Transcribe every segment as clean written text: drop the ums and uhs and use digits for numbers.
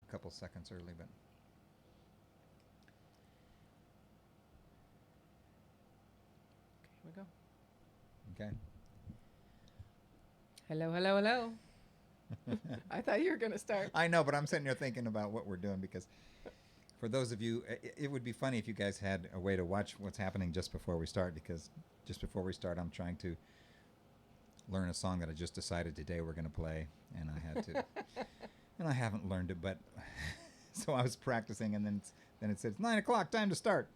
a couple seconds early, but Here we go. okay. Hello, hello, hello. I thought you were going to start. I know, but I'm sitting here thinking about what we're doing because for those of you, it would be funny if you guys had a way to watch what's happening just before we start, because just before we start, I'm trying to learn a song that I just decided today we're going to play, and I had to, and I haven't learned it, but so I was practicing, and then it says 9 o'clock, time to start.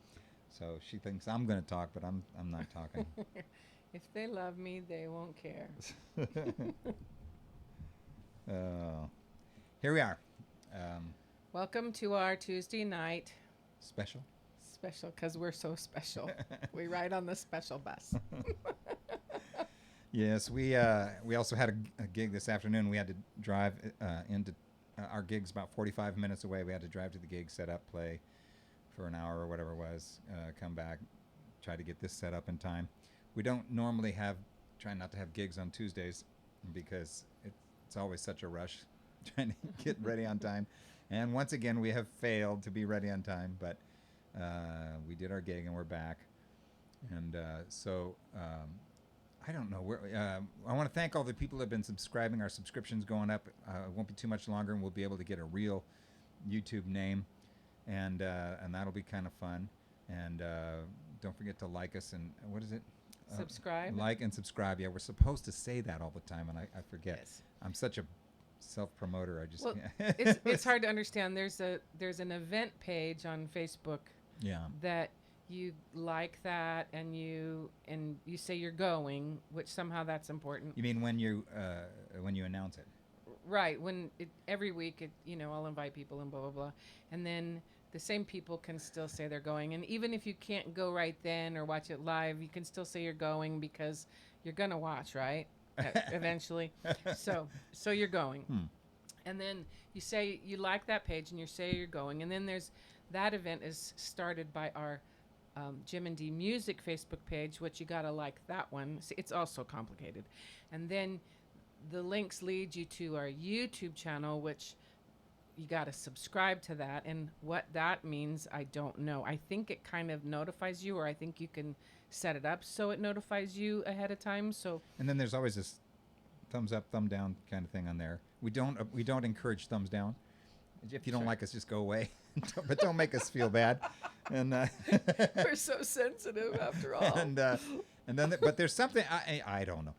So she thinks I'm going to talk, but I'm not talking. If they love me, they won't care. Here we are. Um, Welcome to our Tuesday night special. special, because we're so special. We ride on the special bus. Yes, we also had a gig this afternoon. We had to drive into our gig's about 45 minutes away. We had to drive to the gig, set up, play for an hour or whatever it was, come back, try to get this set up in time. We don't normally try not to have gigs on Tuesdays because it's always such a rush trying to get ready on time. And once again, we have failed to be ready on time, but we did our gig and we're back. And I don't know. I want to thank all the people that have been subscribing. Our subscription's going up. It won't be too much longer, and we'll be able to get a real YouTube name, and that'll be kind of fun. And don't forget to like us and what is it? Subscribe. Like and subscribe. Yeah, we're supposed to say that all the time, and I forget. Yes. I'm such a self-promoter. I just Well, it's hard to understand. There's an event page on Facebook yeah. that you like that, and you say you're going, which somehow that's important. You mean when you announce it? Right. When every week, I'll invite people and blah blah blah, and then the same people can still say they're going, and even if you can't go right then or watch it live, you can still say you're going because you're gonna watch, right? Eventually. So you're going. And then you say you like that page and you say you're going, and then there's that event is started by our Jim and D Music Facebook page, which you gotta like that one. See, it's also complicated. And then the links lead you to our YouTube channel, which you gotta subscribe to that. And what that means, I don't know. I think it kind of notifies you, or I think you can set it up so it notifies you ahead of time. So And then there's always this thumbs up, thumb down kind of thing on there. We don't encourage thumbs down. If you don't like us, just go away. But don't make us feel bad. And we're so sensitive after all. and then but there's something I don't know.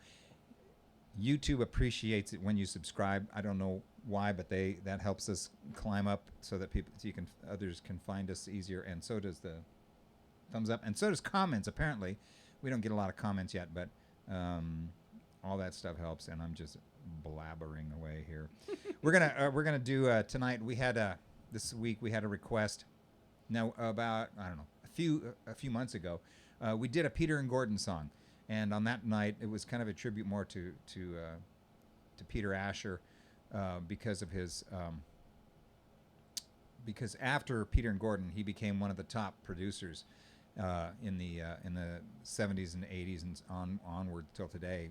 YouTube appreciates it when you subscribe. I don't know why, but that helps us climb up so that others can find us easier. And so does the thumbs up, and so does comments. Apparently, we don't get a lot of comments yet, but all that stuff helps. And I'm just blabbering away here. We're gonna do tonight. This week we had a request. Now about I don't know a few months ago, we did a Peter and Gordon song, and on that night it was kind of a tribute more to Peter Asher because of his because after Peter and Gordon he became one of the top producers in the 70s and 80s and onward till today.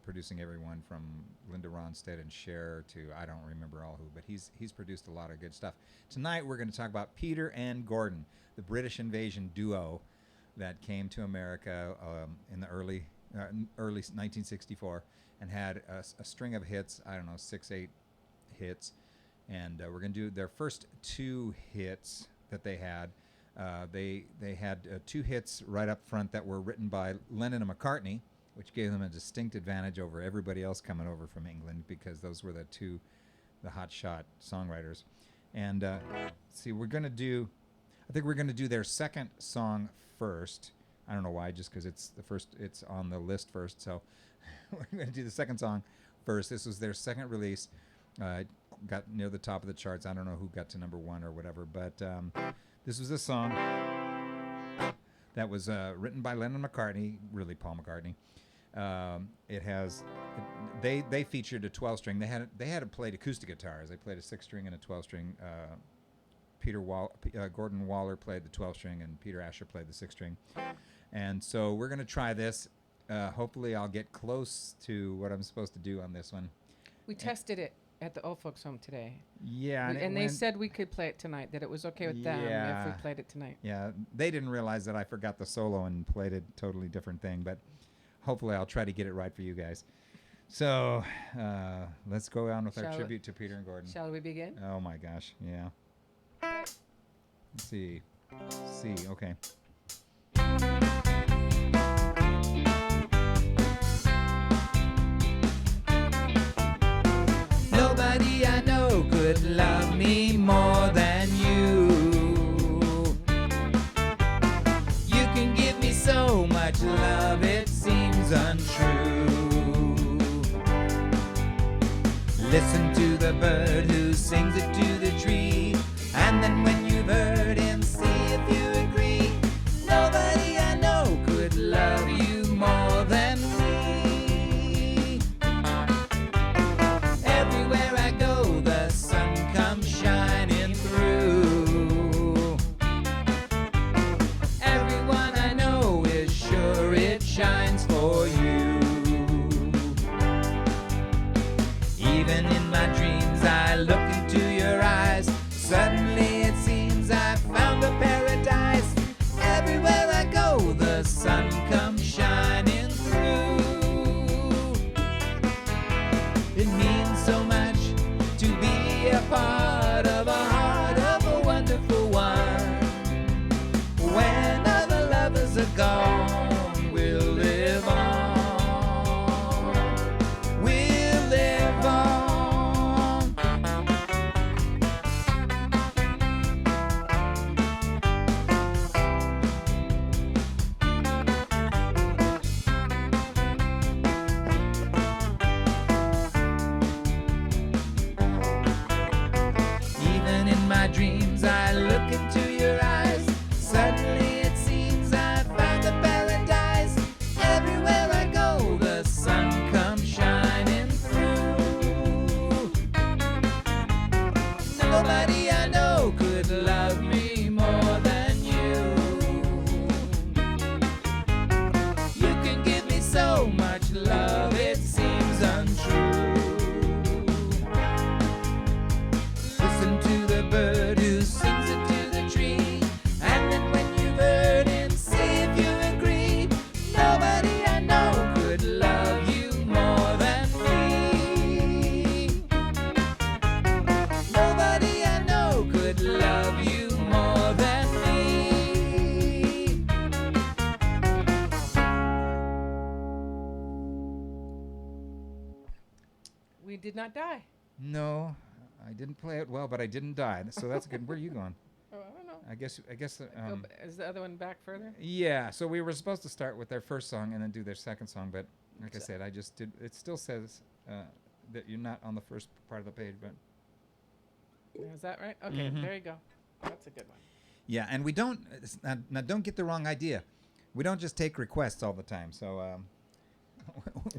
Producing everyone from Linda Ronstadt and Cher to I don't remember all who, but he's produced a lot of good stuff. Tonight we're going to talk about Peter and Gordon, the British invasion duo that came to America in the early 1964 and had a string of hits. I don't know, 6-8 hits, and we're going to do their first two hits that they had. They had two hits right up front that were written by Lennon and McCartney, which gave them a distinct advantage over everybody else coming over from England because those were the hotshot songwriters. And see, I think we're going to do their second song first. I don't know why, just because it's on the list first. So we're going to do the second song first. This was their second release. Got near the top of the charts. I don't know who got to number one or whatever, but this was a song that was written by Lennon McCartney, really Paul McCartney. They featured a 12-string. They had played acoustic guitars. They played a 6-string and a 12-string. Gordon Waller played the 12-string, and Peter Asher played the 6-string. And so we're gonna try this. Hopefully, I'll get close to what I'm supposed to do on this one. We tested it, at the old folks' home today. Yeah, And they said we could play it tonight. That it was okay with them if we played it tonight. Yeah, they didn't realize that I forgot the solo and played a totally different thing, but hopefully I'll try to get it right for you guys. So let's go on with our tribute to Peter and Gordon. Shall we begin? Oh my gosh, yeah. Let's see. C, okay. Nobody I know could love me more than you. You can give me so much love, it seems untrue. Listen to the bird who sings it to the tree, and then when you've heard him, see if you agree. Nobody I know could love you more than me. Everywhere I go, the sun comes shining through. Everyone I know is sure it shines for you. Even in my dreams, I look into your eyes. Suddenly it seems I found a paradise. Everywhere I go, the sun comes shining through. It means so much to be a part of a heart of a wonderful one. When other lovers are gone, we'll live on. We'll live on. Even in my dreams, I look into your eyes. Suddenly it seems I found a paradise. Everywhere I go, the sun comes shining through. Nobody I know could love me more than you. You can give me so much love, it seems untrue. Listen to the bird who sings it to the tree, and then when you've heard him, see if you agree. Nobody I know could love you more than me. Nobody I know could love you more than me. We did not die. No, I didn't play it well, but I didn't die. So that's good. Where are you going? Oh, I don't know. I guess. Is the other one back further? Yeah. So we were supposed to start with their first song and then do their second song, but like I said, I just did. It still says that you're not on the first part of the page, but Is that right? Okay, there you go. That's a good one. yeah. And we don't. Now, don't get the wrong idea. We don't just take requests all the time. So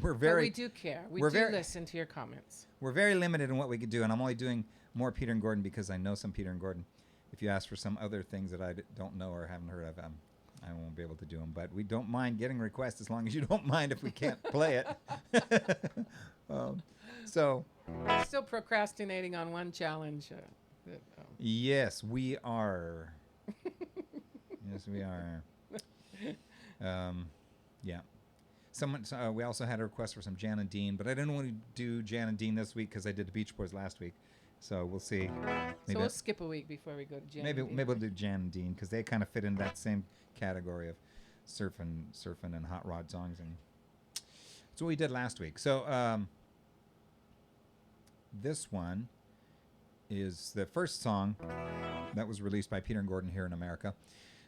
we're But very. we do care. We we're do very- listen to your comments. We're very limited in what we could do, and I'm only doing more Peter and Gordon because I know some Peter and Gordon. If you ask for some other things that I don't know or haven't heard of, I won't be able to do them. But we don't mind getting requests as long as you don't mind if we can't play it. So, Still procrastinating on one challenge. yes, we are. Yes, we are. Yeah. We also had a request for some Jan and Dean, but I didn't want to do Jan and Dean this week because I did the Beach Boys last week. So we'll see. So we'll skip a week before we go to Jan. Maybe and Dean. we'll do Jan and Dean because they kind of fit in that same category of surfing and hot rod songs, and that's what we did last week. So this one is the first song that was released by Peter and Gordon here in America.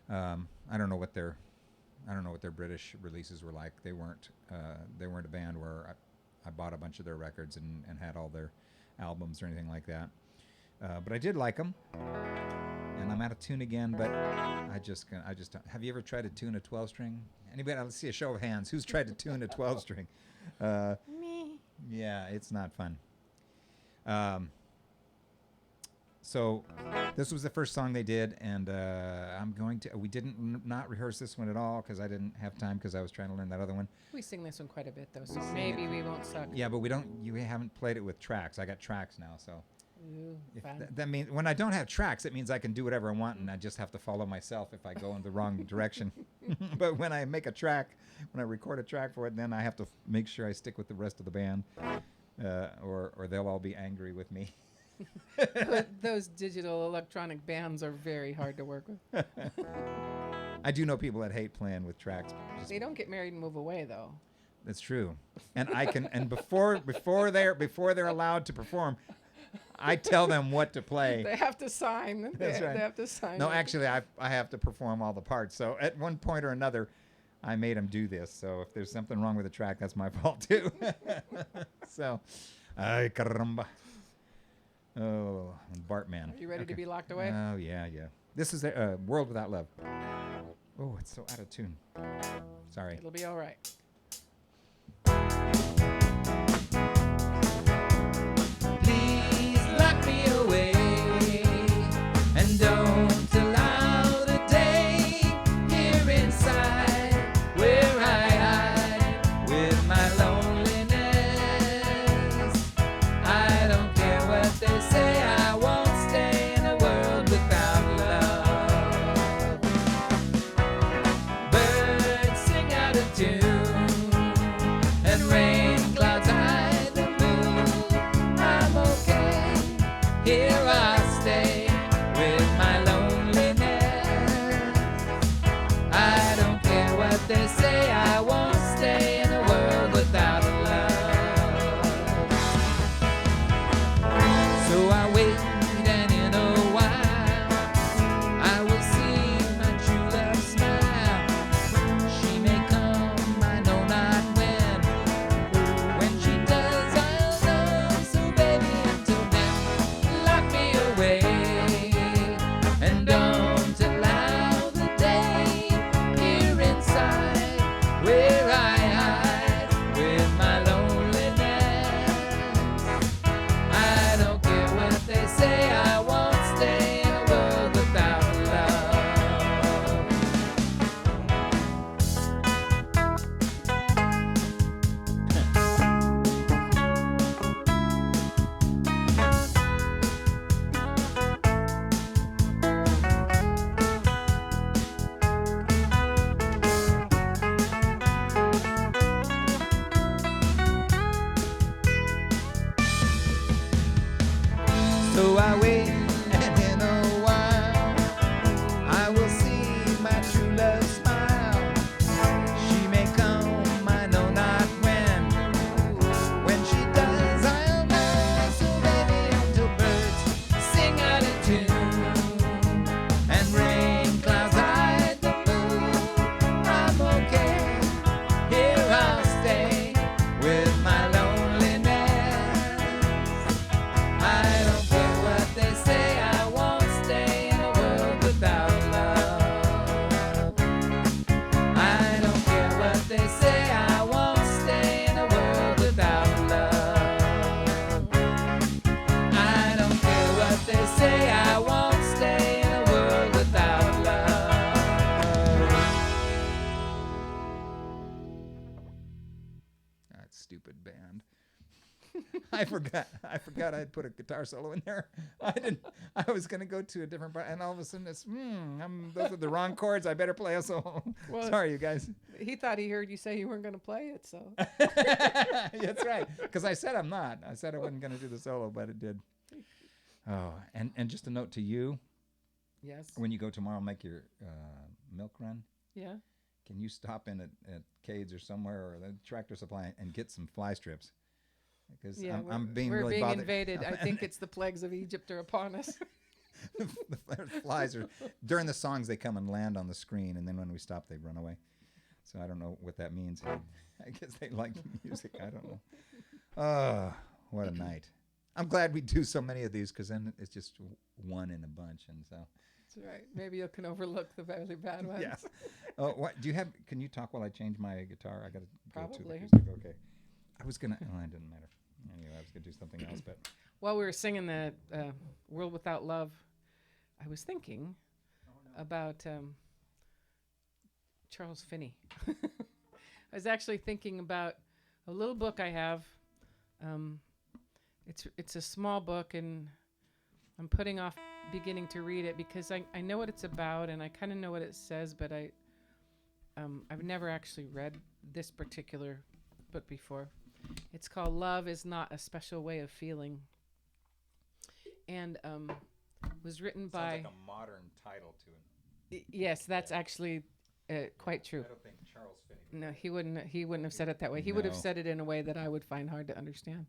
I don't know what their British releases were like. They weren't a band where I bought a bunch of their records and had all their albums or anything like that. But I did like them. And I'm out of tune again, but I just don't. Have you ever tried to tune a 12-string? Anybody? Let's see a show of hands. Who's tried to tune a 12-string? Me. Yeah, it's not fun. So This was the first song they did, and I'm going to. We didn't not rehearse this one at all because I didn't have time because I was trying to learn that other one. We sing this one quite a bit, though, so maybe we won't suck. Yeah, but we don't. You haven't played it with tracks. I got tracks now, so. Ooh, fun. That means when I don't have tracks, it means I can do whatever I want, and I just have to follow myself if I go in the wrong direction. But when I make a track, when I record a track for it, then I have to make sure I stick with the rest of the band, or they'll all be angry with me. Those digital electronic bands are very hard to work with. I do know people that hate playing with tracks. They don't get married and move away, though. That's true, and I can. And before they're allowed to perform, I tell them what to play. They have to sign. That's right. They have to sign. No, actually, I have to perform all the parts. So at one point or another, I made them do this. So if there's something wrong with the track, that's my fault too. So, ay caramba. Oh, Bartman. Are you ready to be locked away? Oh, yeah. This is the World Without Love. Oh, it's so out of tune. Sorry. It'll be all right. Please lock me away and don't allow the day here inside where I hide with my loneliness. I don't care what they say, I won't stay in a world without love. Birds sing out of tune and rain clouds hide the moon. I'm okay, here I'll stay with my loneliness. I don't care what they say, I won't stay in a world without love. So I wait, and in a while I will see my true love smile. She may come, I know not when. When she does, I'll know. So baby, until then, lock me away and don't allow the day here inside where I hide with my loneliness. I don't care what they say, I won't stay in a world without love. So I wait, and in a while I will see my true love smile. She may come, I know not when. When she does, I'll know. So baby, until birds sing out of tune and rain clouds hide the moon, I'm okay. Here I'll stay with my loneliness. I don't care what they say, I won't stay in a world without love. I don't care what they say, I won't stay in a world without love. I don't care what they say, I won't stay in a world without love. That stupid band. I forgot I'd put a guitar solo in there. I was gonna go to a different part, and all of a sudden it's those are the wrong chords. I better play a solo. Well, Sorry, you guys. He thought he heard you say you weren't going to play it, so. That's right. Because I said I'm not. I said I wasn't gonna do the solo, but it did. Oh, and just a note to you: Yes. when you go tomorrow, make your milk run. Yeah. Can you stop in at Cade's or somewhere or the Tractor Supply and get some fly strips? Because Yeah, I'm being we're really being bothered. invaded. I think it's the plagues of Egypt are upon us. The flies are during the songs they come and land on the screen, and then when we stop they run away. So I don't know what that means. I guess they like the music. I don't know. Oh, what a night! I'm glad we do so many of these because then it's just one in a bunch, and so. That's right. Maybe you can overlook the very bad ones. Yeah. Oh, what do you have? Can you talk while I change my guitar? I got to go to the Probably. music. Okay. I was gonna. Oh, it didn't matter. Anyway, I was gonna do something else, but While we were singing the World Without Love, I was thinking about Charles Finney. I was actually thinking about a little book I have. Um, it's a small book, and I'm putting off beginning to read it because I know what it's about and I kind of know what it says, but I've never actually read this particular book before. It's called "Love Is Not a Special Way of Feeling," and was written by. Sounds like a modern title to it. Yes, that's actually quite true. I don't think Charles Finney. No, he wouldn't. He wouldn't have said it that way. He would have No. said it in a way that I would find hard to understand.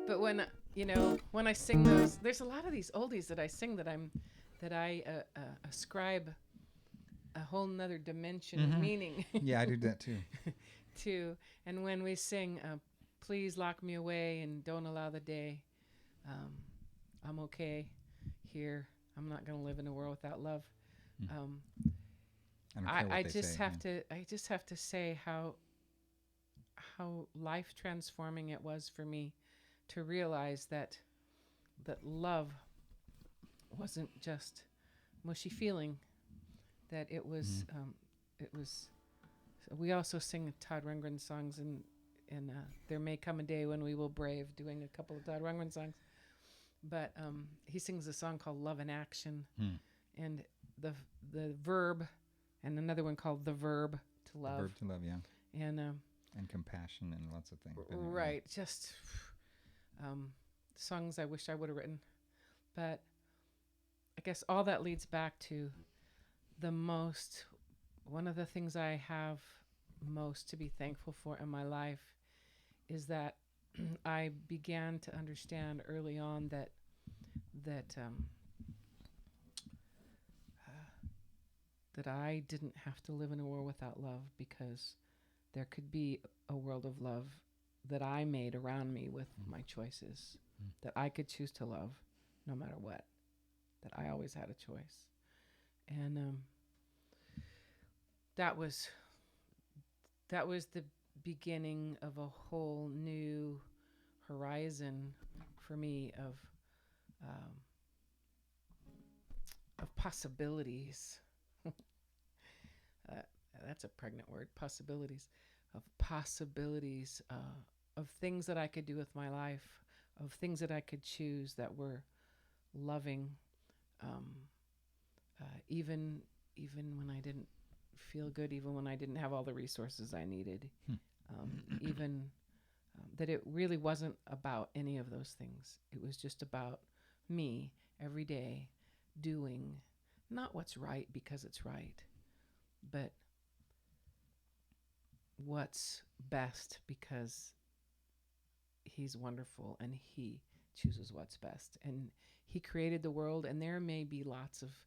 But when I sing those, there's a lot of these oldies that I sing that I ascribe a whole nother dimension of meaning Yeah, I do that too. to. And when we sing, "Please lock me away and don't allow the day," I'm okay here. I'm not going to live in a world without love. I don't care what I they just say, have to. I just have to say how life transforming it was for me to realize that love wasn't just mushy feeling. That it was. It was. We also sing Todd Rundgren songs, and there may come a day when we will brave doing a couple of Todd Rundgren songs. But he sings a song called "Love in Action," and the verb, and another one called "The Verb to Love." The verb to love, yeah. And compassion and lots of things. right, just songs I wish I would have written. But I guess all that leads back to one of the things I have most to be thankful for in my life is that I began to understand early on that I didn't have to live in a world without love, because there could be a world of love that I made around me with my choices, that I could choose to love no matter what, that I always had a choice. And that was the beginning of a whole new horizon for me of possibilities. That's a pregnant word. Possibilities of things that I could do with my life, of things that I could choose that were loving, even when I didn't feel good, even when I didn't have all the resources I needed, even that it really wasn't about any of those things. It was just about me every day doing not what's right because it's right, but what's best because he's wonderful and he chooses what's best. And he created the world, and there may be lots of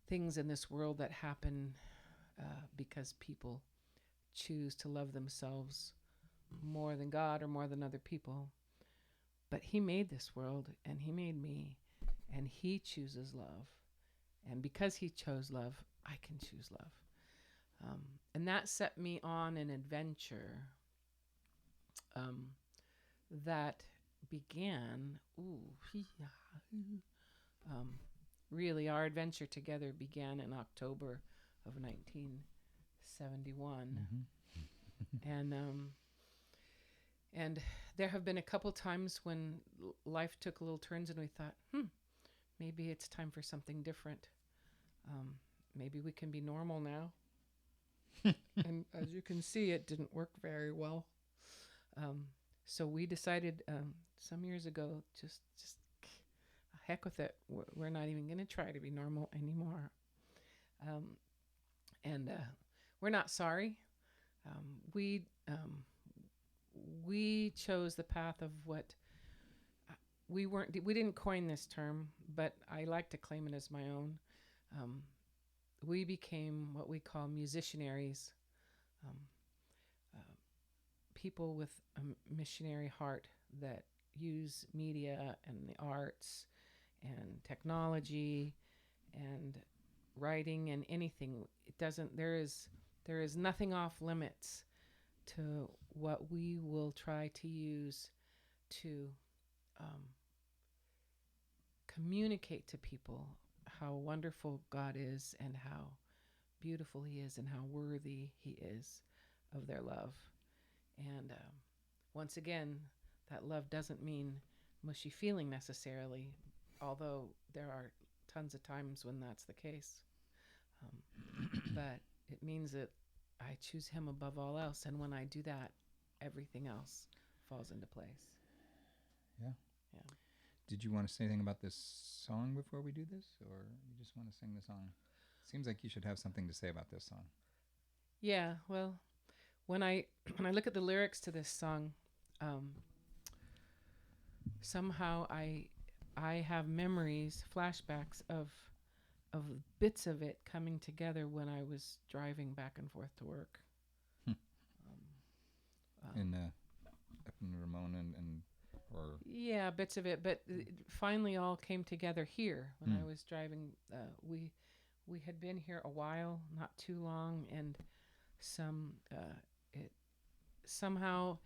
things in this world that happen because people choose to love themselves more than God or more than other people. But he made this world, and he made me, and he chooses love. And because he chose love, I can choose love. And that set me on an adventure that began, really our adventure together began in October of 1971. And there have been a couple times when life took little turns and we thought, maybe it's time for something different. Maybe we can be normal now. And as you can see, it didn't work very well. So we decided some years ago, just heck with it. We're not even going to try to be normal anymore. And we're not sorry. We chose the path of what we didn't coin this term, but I like to claim it as my own. We became what we call musicianaries, people with a missionary heart that use media and the arts and technology and writing and anything. There is nothing off limits to what we will try to use to um, communicate to people how wonderful God is and how beautiful He is and how worthy He is of their love. And once again, that love doesn't mean mushy feeling necessarily, although there are tons of times when that's the case. But it means that I choose Him above all else. And when I do that, everything else falls into place. Yeah. Yeah. Did you want to say anything about this song before we do this, or you just want to sing the song? Seems like you should have something to say about this song. Yeah. Well, when I when I look at the lyrics to this song, somehow I have memories, flashbacks of bits of it coming together when I was driving back and forth to work. Hmm. Um, Up in Ramona and or yeah, bits of it, but it finally all came together here when I was driving. We had been here a while, not too long, and it somehow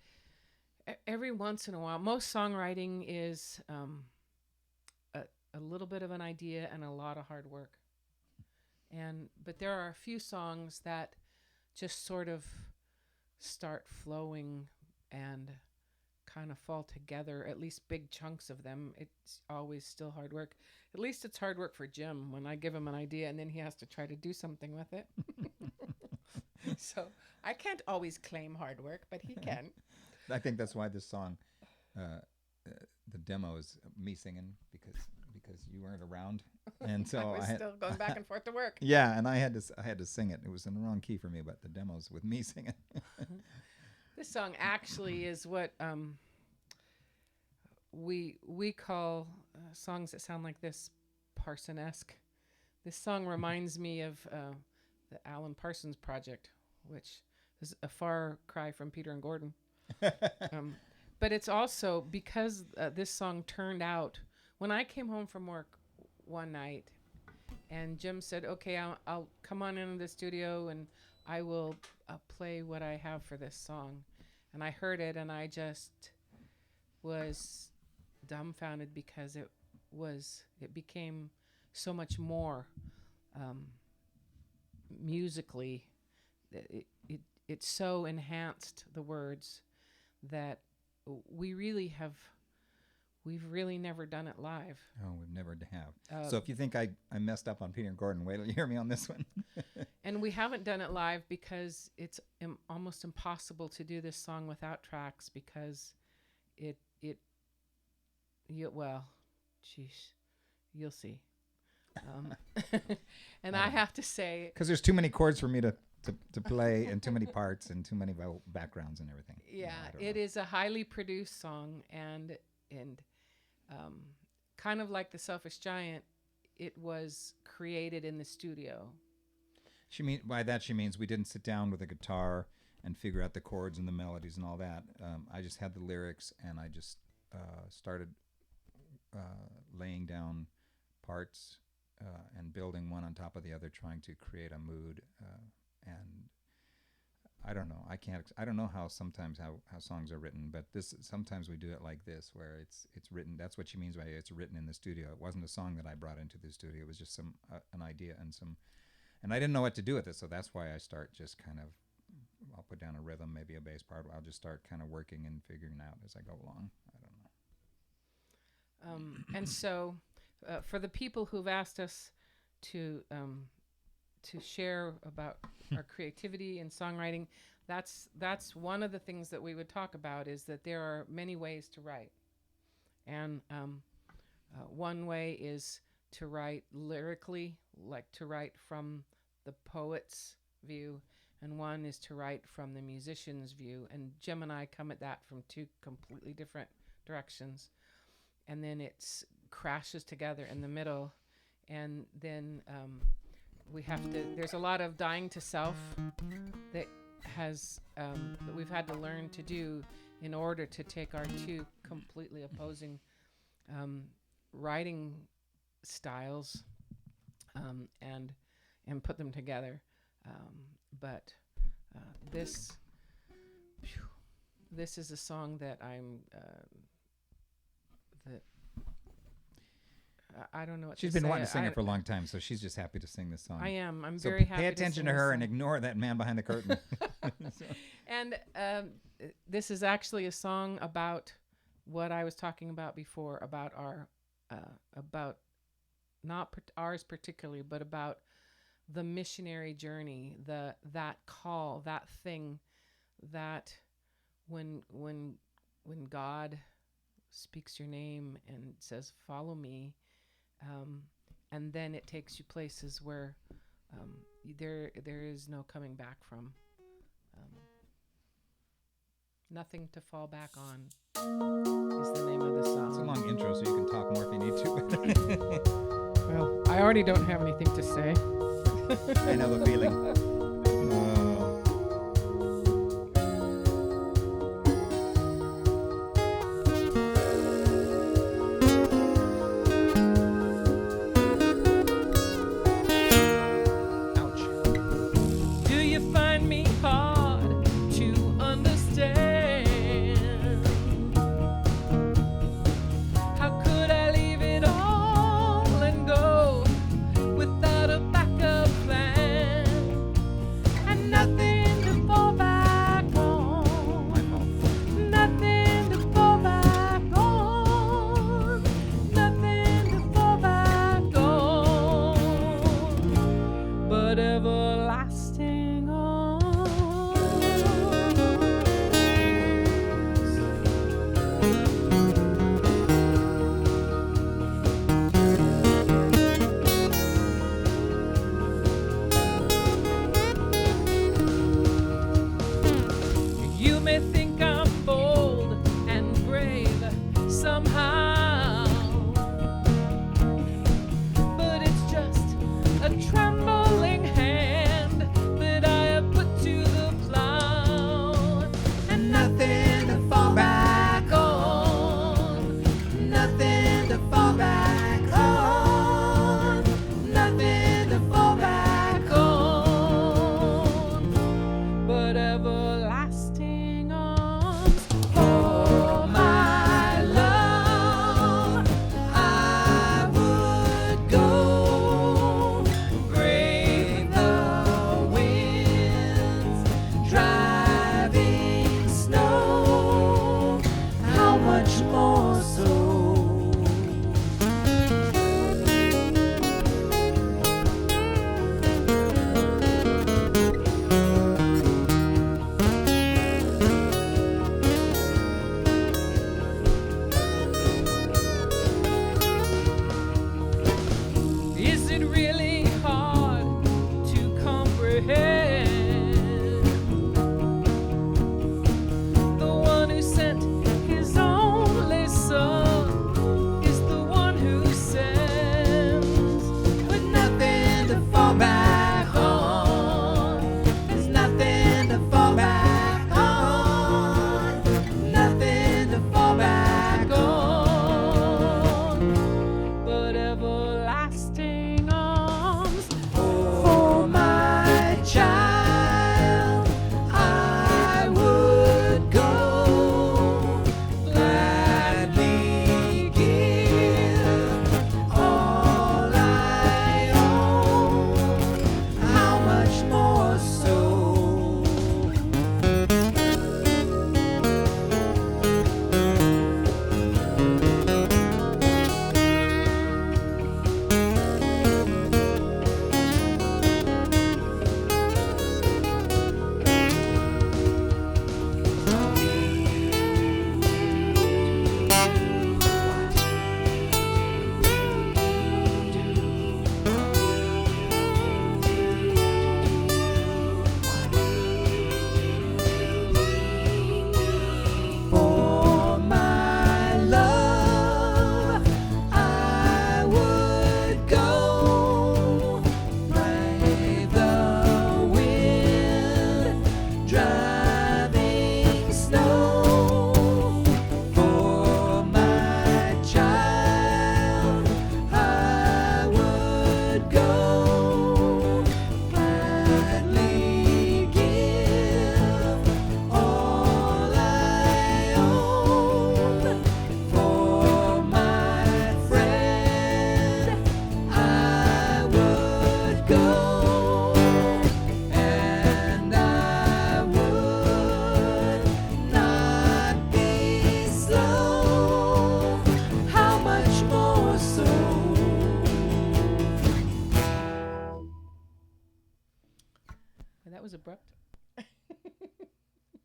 every once in a while. Most songwriting is a little bit of an idea and a lot of hard work. But there are a few songs that just sort of start flowing and kind of fall together, at least big chunks of them. It's always still hard work. At least it's hard work for Jim when I give him an idea and then he has to try to do something with it. So I can't always claim hard work, but he can. I think that's why this song, the demo is me singing because you weren't around, and so I was still going back and forth to work. Yeah, and I had to sing it. It was in the wrong key for me, but the demo's with me singing. This song actually is what we call songs that sound like this Parson-esque. This song reminds me of the Alan Parsons Project, which is a far cry from Peter and Gordon. But it's also because this song turned out when I came home from work one night, and Jim said, "Okay, I'll come on into the studio and I will play what I have for this song." And I heard it, and I just was dumbfounded because it became so much more musically. It so enhanced the words that we've really never done it live. Oh, we've never have. So if you think I messed up on Peter and Gordon, wait till you hear me on this one. And we haven't done it live because it's almost impossible to do this song without tracks because you'll see. And I have to say, because there's too many chords for me to play and too many parts and too many backgrounds and everything. Yeah, it is a highly produced song and kind of like The Selfish Giant, it was created in the studio. By that she means we didn't sit down with a guitar and figure out the chords and the melodies and all that. I just had the lyrics and I just started laying down parts and building one on top of the other, trying to create a mood. And I don't know. I don't know how sometimes how songs are written, but sometimes we do it like this, where it's written. That's what she means by it's written in the studio. It wasn't a song that I brought into the studio. It was just an idea and I didn't know what to do with it. So that's why I start just kind of, I'll put down a rhythm, maybe a bass part. I'll just start kind of working and figuring out as I go along. I don't know. And so, for the people who've asked us to share about our creativity and songwriting, that's one of the things that we would talk about, is that there are many ways to write. And one way is to write lyrically, like to write from the poet's view, and one is to write from the musician's view. And Jim and I come at that from two completely different directions. And then it crashes together in the middle. And then there's a lot of dying to self that we've had to learn to do in order to take our two completely opposing writing styles and put them together. But this is a song that I don't know what She's to been say. wanting to sing it for a long time, so she's just happy to sing this song. I am. I'm So very happy. pay attention to sing her this and song. ignore that man behind the curtain. So- And this is actually a song about what I was talking about before, about about not ours particularly, but about the missionary journey, that call, that thing, that when God speaks your name and says, "Follow me," and then it takes you places where there is no coming back from. Nothing to fall back on is the name of the song. It's a long intro, so you can talk more if you need to. Well, I already don't have anything to say. I know the feeling. Do you find me hard to understand? How could I leave it all and go without a backup plan? And nothing to fall back on. Nothing to fall back on. Nothing to fall back on. But everlasting arms. You may think I'm bold and brave somehow, but it's just a trembling hand that I have put to the plow, and nothing to fall back on, nothing to fall back on, nothing to fall back on, but everlasting arms. Oh, my love.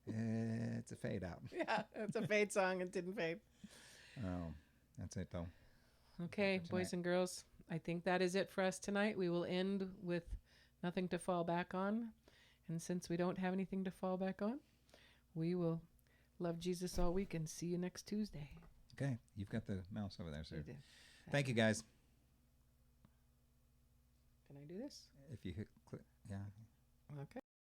It's a fade out. Yeah, it's a fade song. It didn't fade. Oh, that's it though. Okay, For boys tonight. and girls, I think that is it for us tonight. We will end with nothing to fall back on. And since we don't have anything to fall back on, we will love Jesus all week and see you next Tuesday. Okay, you've got the mouse over there, sir. You did. Thank you, guys. Can I do this? If you hit click, yeah. Okay.